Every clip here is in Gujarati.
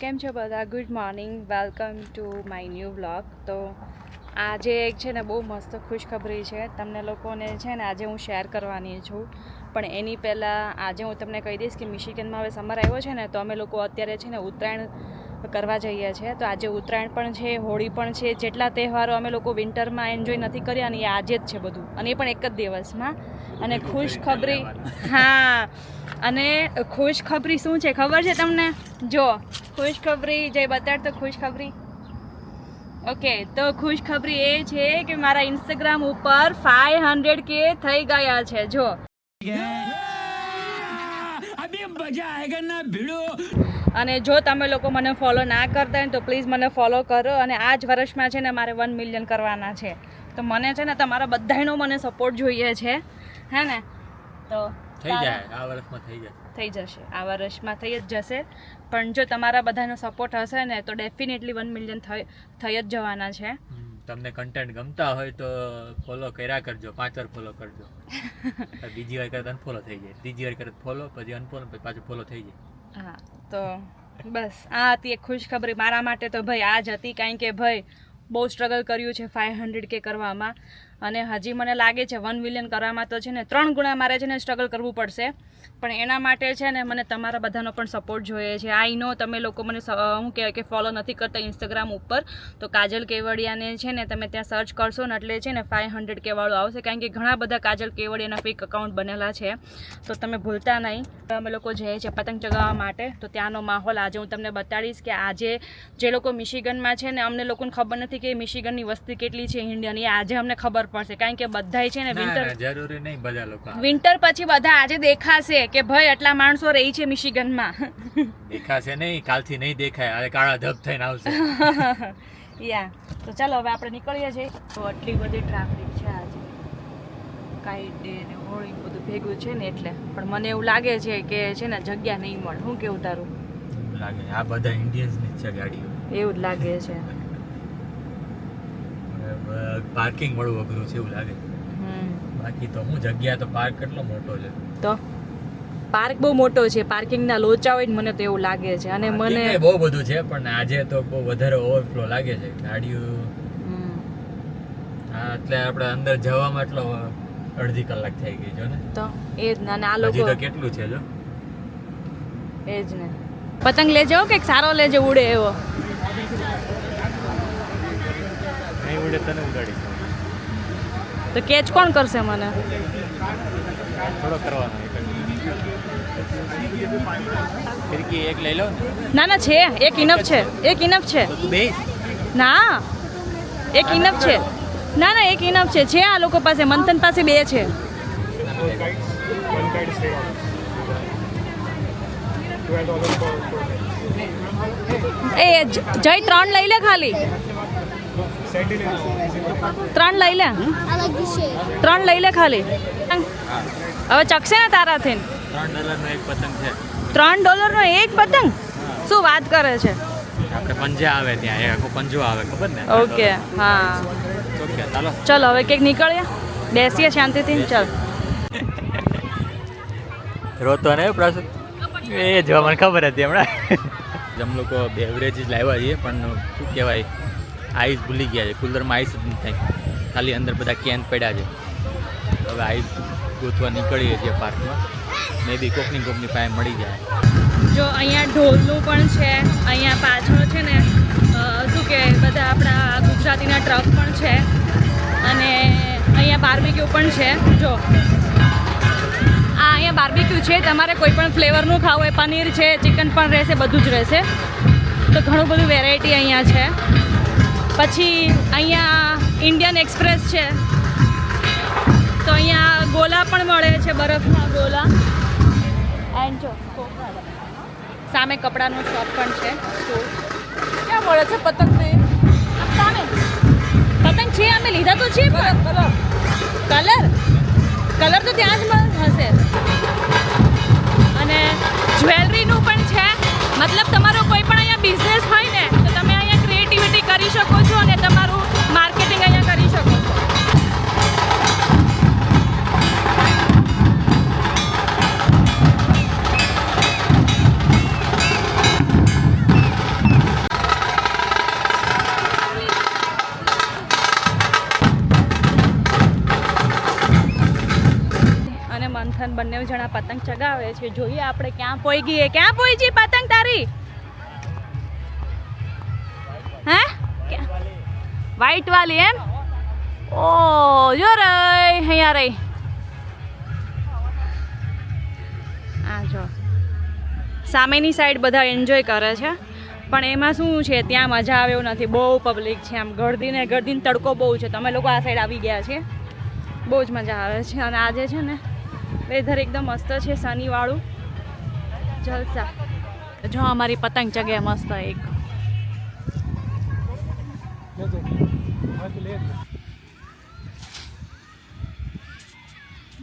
કેમ છો બધા? Good morning, welcome to my new vlog. તો આજે એક છે ને બહુ મસ્ત ખુશખબરી છે તમને લોકોને છે ને આજે હું શેર કરવાની છું. પણ એની પહેલાં આજે હું તમને કહી દઈશ કે મિશિગનમાં હવે સમર આવ્યો છે ને તો અમે લોકો અત્યારે છે ને ઉત્તરાયણ કરવા જઈએ છીએ. તો આજે ઉત્તરાયણ પણ છે, હોળી પણ છે. જેટલા તહેવારો અમે લોકો વિન્ટરમાં એન્જોય નથી કર્યા અને એ આજે જ છે બધું, અને એ પણ એક જ દિવસમાં. અને ખુશખબરી, હા, અને ખુશખબરી શું છે ખબર છે તમને? જો ખુશખબરી જય બતાડ તો ખુશખબરી. ઓકે, તો ખુશખબરી એ છે કે મારા ઇન્સ્ટાગ્રામ ઉપર 500K થઈ ગયા છે. જો અને જો તમે લોકો મને ફોલો ના કરતા હોય તો પ્લીઝ મને ફોલો કરો. અને આ જ વર્ષમાં છે ને મારે 1 મિલિયન કરવાના છે. તો મને છે ને તમારા બધાનો મને સપોર્ટ જોઈએ છે, હે ને? તો થઈ જાય, આ વર્ષમાં થઈ જશે. થઈ જશે, આ વર્ષમાં થઈ જ જશે. પણ જો તમારા બધાનો સપોર્ટ હશે ને તો ડેફિનેટલી 1 મિલિયન થઈ જ જવાના છે. તમને કન્ટેન્ટ ગમતા હોય તો ફોલો કર્યા કરજો, 5 વાર ફોલો કરજો. બીજી વાર કરતા અનફોલો થઈ જાય, ત્રીજી વાર કરતા ફોલો, પછી અનફોલો, પછી પાછું ફોલો થઈ જાય. હા, તો બસ આ હતી એક ખુશખબરી મારા માટે. તો ભાઈ આ જ હતી, કારણ કે ભાઈ બહુ સ્ટ્રગલ કર્યું છે 500K કરવામાં. અને હજી મને લાગે છે 1 મિલિયન કરવામાં તો છે ને 3 ગુણા મારે છે ને સ્ટ્રગલ કરવું પડશે. પણ એના માટે છે ને મને તમારા બધાનો પણ સપોર્ટ જોઈએ છે. આઈ નો તમે લોકો મને શું કહેવાય કે ફોલો નથી કરતા ઇન્સ્ટાગ્રામ ઉપર, તો કાજલ કેવડિયાને છે ને તમે ત્યાં સર્ચ કરશો ને એટલે છે ને 500K વાળું આવશે. કારણ કે ઘણા બધા કાજલ કેવડિયાના ફેક અકાઉન્ટ બનેલા છે, તો તમે ભૂલતા નહીં. અમે લોકો જઈએ છીએ પતંગ ચગાવવા માટે, તો ત્યાંનો માહોલ આજે હું તમને બતાડીશ કે આજે જે લોકો મિશિગનમાં છે ને અમને લોકોને ખબર નથી કે મિશિગનની વસ્તી કેટલી છે ઇન્ડિયાની, આજે અમને ખબર પડશે. કારણ કે બધા છે ને જરૂરી નહીં બધા લોકો વિન્ટર પછી બધા આજે દેખાશે કે ભાઈ આટલા માણસો રહી છે મિશિગનમાં. દેખાશે નહીં, કાલથી નહીં દેખાય, હવે કાળા ધબ થઈને આવશે. યા, તો ચાલો હવે આપણે નીકળીએ છીએ. તો આટલી બધી ટ્રાફિક છે આજે, કાઈટ ડે ને હોળી બધું ભેગું છે ને એટલે. પણ મને એવું લાગે છે કે છે ને જગ્યા નહીં મળે. શું કેવું તારું? લાગે આ બધા ઇન્ડિયન્સની જ છે ગાડીઓ, એવું જ લાગે છે. પાર્કિંગ મળવું અઘરું છે એવું લાગે. બાકી તો હું જગ્યા તો પાર્ક કેટલો મોટો છે. તો પાર્ક બહુ મોટો છે, પાર્કિંગના લોચા હોય ને મને તો એવું લાગે છે. અને મને બહુ બધું છે પણ આજે તો બહુ વધારે ઓવરફ્લો લાગે છે ગાડીઓ. હા, એટલે આપણે અંદર જવામાં એટલો અડધી કલાક થઈ ગઈ જો ને. તો એ જ ને આ લોકો તો કેટલું છે જો. એ જ ને. પતંગ લેજો કે સારો લેજો ઉડે એવો. નહીં ઉડે તને ઉડાડી તો કેચ કોણ કરશે મને? થોડો કરવાનો ફિરકી એક લઈ લો ને. ના ના છે, એક ઇનફ છે, એક ઇનફ છે. બે ના, એક ઇનફ છે. ના ના એક ઇનફ છે. છે આ લોકો પાસે, મંથન પાસે 2 છે. એ જય 3 લઈ લે, ખાલી 3 લઈ લે, 3 લઈ લે ખાલી. હવે ચકશે ને તારાથી? $3 એક પતંગ છે. $3 એક પતંગ? શું વાત કરે છે? આપણે પંજા આવે ત્યાં, એક આખો પંજો આવે, ખબર ને? ઓકે, હા, ચાલો ચલો હવે કંઈક નીકળીએ, બેસીએ શાંતિથી. ચાલ રોતો ને પ્રસુ એ જો મને ખબર હતી હમણાં. જમ લોકો બેવરેજીસ લાવ્યા છીએ પણ શું કહેવાય આઈસ ભૂલી ગયા છે. કુલરમાં આઈસ જ નથી થાય, ખાલી અંદર બધા કેન પડ્યા છે. હવે આઈસ ગોતવા નીકળીએ છીએ પાર્કમાં, મે બી કોકની પાસે મળી જાય. જો અહીંયા ઢોલનું પણ છે, અહીંયા પાછળ છે ને શું કે બધા આપણા ગુજરાતીના ટ્રક પણ છે, અને અહીંયા બાર્બીક્યુ પણ છે. જો આ અહીંયા બાર્બીક્યુ છે, તમારે કોઈ પણ ફ્લેવરનું ખાવું હોય, પનીર છે, ચિકન પણ રહેશે, બધું જ રહેશે. તો ઘણું બધું વેરાયટી અહીંયા છે. પછી અહીંયા ઇન્ડિયન એક્સપ્રેસ છે, તો અહીંયા ગોલા પણ મળે છે, બરફના ગોલા. એન્ડ જો સામે કપડાનો શોપ પણ છે. તો ક્યાં મળે છે પતંગ? સામે પતંગ છે, અમે લીધા તો છે, પણ કલર તો ત્યાં જ હશે. અને જ્વેલરીનું પણ છે, મતલબ તમારો કોઈ પણ અહીંયા બિઝનેસ હોય ને તો તમે અહીંયા ક્રિએટિવિટી કરી શકો છો અને તમારું માર્કેટિંગ અહીંયા કરી શકો છો. પતંગ ચગાવે છે. જોઈએ આપણે ક્યાં પહોંચી. ક્યાં પહોંચી પતંગ તારી? હે વ્હાઈટ વાલી એમ? ઓ જો રે અહીંયા રહી. આ જો સામેની સાઈડ બધા એન્જોય કરે છે, પણ એમાં શું છે ત્યાં મજા આવે એવું નથી. બહુ પબ્લિક છે, આમ ગળદીને તડકો બહુ છે. તમે લોકો આ સાઈડ આવી ગયા છે, બહુ જ મજા આવે છે. અને આજે છે ને વેધર એકદમ મસ્ત છે, શનિવાળું જલસા. જો અમારી પતંગ ચગે મસ્ત એક.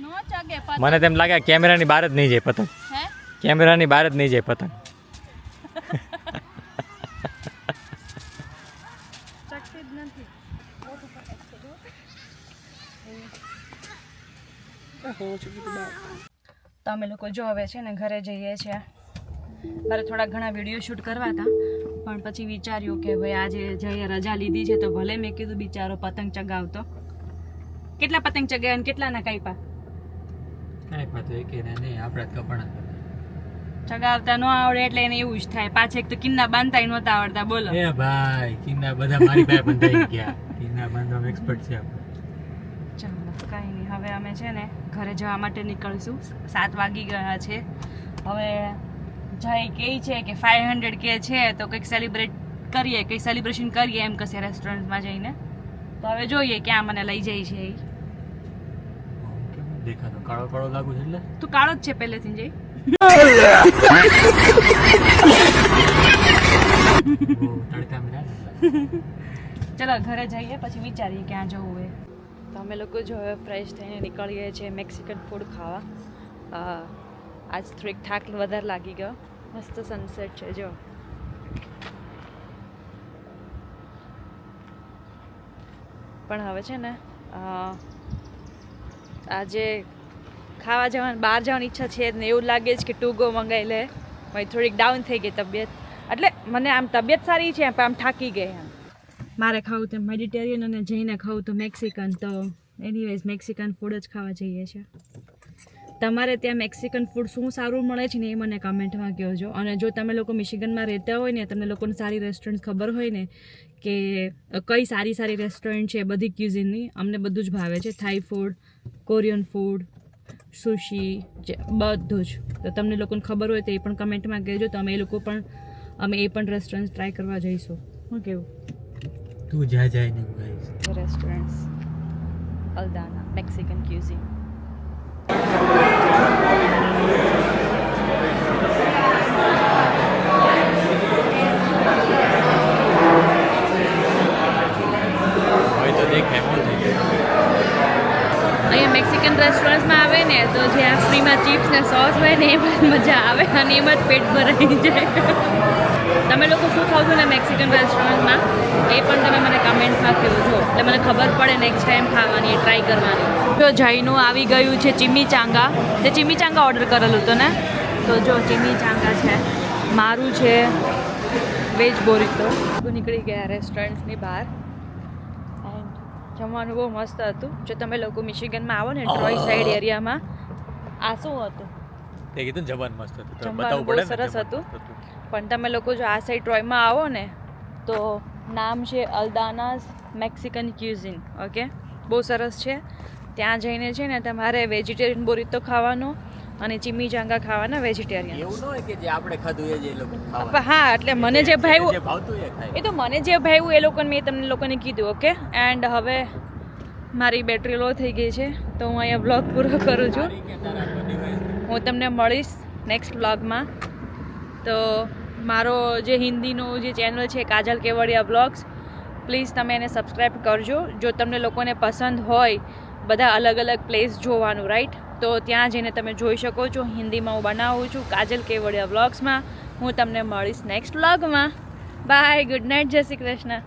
નો ચગે પતંગ. મને તેમ લાગે કેમેરાની બહાર જ નહીં જાય પતંગ. હે કેમેરાની બહાર જ નહીં જાય પતંગ. ચગતી જ નથી. તો અમે લોકો જો હવે છે ને ઘરે જઈએ છીએ. મારે થોડા ઘણા વિડીયો શૂટ કરવા હતા, પણ પછી વિચાર્યું કે ભાઈ આજે જઈએ રજા લીધી છે તો ભલે. મેં કીધું બિચારો પતંગ ચગાવતો. કેટલા પતંગ ચગાવ્યા અને કેટલાના કાપ્યા? કાંઈ પાતો એક નહીં, આપણે જ કપડા ચગાવતા ન આવડે એટલે એને એવું જ થાય. પાછા એક તો કિન્ના બાંધતા નહોતા આવડતા. બોલો એ ભાઈ, કિન્ના બધા મારી પાસે બંધાઈ ગયા. કિન્ના બાંધવામાં એક્સપર્ટ છે આપણે. ચાલો કાંઈ નહીં, હવે અમે છે ને ઘરે જવા માટે નીકળશું. 7 વાગી ગયા છે. હવે જય કહે છે કે 500 કે છે તો કંઈક સેલિબ્રેટ કરીએ, કંઈક સેલિબ્રેશન કરીએ એમ કશે રેસ્ટોરન્ટમાં જઈને. તો હવે જોઈએ ક્યાં મને લઈ જાય છે એ. કેમ દેખાતો કાળો કાળો લાગુ છે એટલે? તું કાળો જ છે પહેલેથી જઈ. તડકા મેરા. ચલો ઘરે જઈએ પછી વિચારીએ ક્યાં જવું હોય. તો અમે લોકો જો હવે ફ્રેશ થઈને નીકળીએ છીએ મેક્સિકન ફૂડ ખાવા. આજ થોડીક થાક વધારે લાગી ગયો. મસ્ત સનસેટ છે જો. પણ હવે છે ને આજે ખાવા જવાની બહાર જવાની ઈચ્છા છે જ ને. એવું લાગે છે કે ટૂગો મંગાવી લે. ભાઈ થોડીક ડાઉન થઈ ગઈ તબિયત. એટલે મને આમ તબિયત સારી છે પણ આમ થાકી ગઈ. આમ મારે ખાવું તો મેડિટેરિયન અને જઈને ખાવું તો મેક્સિકન. તો એનીવેઝ મેક્સિકન ફૂડ જ ખાવા જઈએ છીએ. તમારે ત્યાં મેક્સિકન ફૂડ શું સારું મળે છે ને એ મને કમેન્ટમાં કહેજો. અને જો તમે લોકો મિશિગનમાં રહેતા હોય ને, તમને લોકોને સારી રેસ્ટોરન્ટ ખબર હોય ને કે કઈ સારી રેસ્ટોરન્ટ છે બધી ક્યુઝિનની, અમને બધું જ ભાવે છે. થાઈ ફૂડ, કોરિયન ફૂડ, સુશી, બધું જ. તો તમને લોકોને ખબર હોય તો એ પણ કમેન્ટમાં કહેજો. તો અમે એ પણ રેસ્ટોરન્ટ ટ્રાય કરવા જઈશું. શું કેવું? તું જાય નહીં guys. Restaurants Aldana Mexican cuisine. અહીંયા મેક્સિકન રેસ્ટોરન્ટ્સમાં આવે ને તો જ્યાં ફ્રીમાં ચિપ્સ ને સોસ હોય ને એમાં જ મજા આવે અને એમાં જ પેટ ભરાઈ જાય. તમે લોકો શું ખાવ છો ને મેક્સિકન રેસ્ટોરન્ટમાં એ પણ તમે મને કમેન્ટમાં કહેજો, એટલે મને ખબર પડે નેક્સ્ટ ટાઈમ ખાવાની એ ટ્રાય કરવાની. જો જઈનું આવી ગયું છે ચીમીચાંગા. તે ચીમીચાંગા ઓર્ડર કરેલું હતું ને, તો જો ચીમીચાંગા છે. મારું છે વેજ બોરીતો. નીકળી ગયા રેસ્ટોરન્ટ્સની બહાર. જમવાનું બહુ મસ્ત હતું. જો તમે લોકો મિશિગનમાં આવો ને ટ્રોય સાઈડ એરિયામાં, આ શું હતું તે કીધું જમવાનું મસ્ત હતું. જમવાનું બહુ સરસ હતું. પણ તમે લોકો જો આ સાઈડ ટ્રોયમાં આવો ને તો નામ છે અલ્દાનાઝ મેક્સિકન ક્યુઝિન. ઓકે, બહુ સરસ છે. ત્યાં જઈને છે ને તમારે વેજીટેરિયન બોરીતો ખાવાનો અને ચીમીચાંગા ખાવાના વેજીટેરિયન. એવું ન હોય કે જે આપણે ખાધું એ જ એ લોકો ખાવા. હા, એટલે મને જે ભાવ્યું જે ભાવતું એ ખાય. એ તો મને જે ભાવ્યું એ લોકોને મેં તમને લોકોને કીધું. ઓકે, એન્ડ હવે મારી બેટરી લો થઈ ગઈ છે તો હું અહીંયા બ્લોગ પૂરો કરું છું. હું તમને મળીશ નેક્સ્ટ બ્લોગમાં. તો મારો જે હિન્દીનો જે ચેનલ છે કાજલ કેવડિયા બ્લોગ્સ, પ્લીઝ તમે એને સબસ્ક્રાઈબ કરજો. જો તમને લોકોને પસંદ હોય બધા અલગ અલગ પ્લેસ જોવાનું, રાઈટ, તો ત્યાં જઈને તમે જોઈ શકો છો. હિન્દીમાં હું બનાવું છું કાજલ કેવડિયા બ્લોગ્સમાં. હું તમને મળીશ નેક્સ્ટ બ્લોગમાં. બાય, ગુડ નાઇટ, જય શ્રી કૃષ્ણ.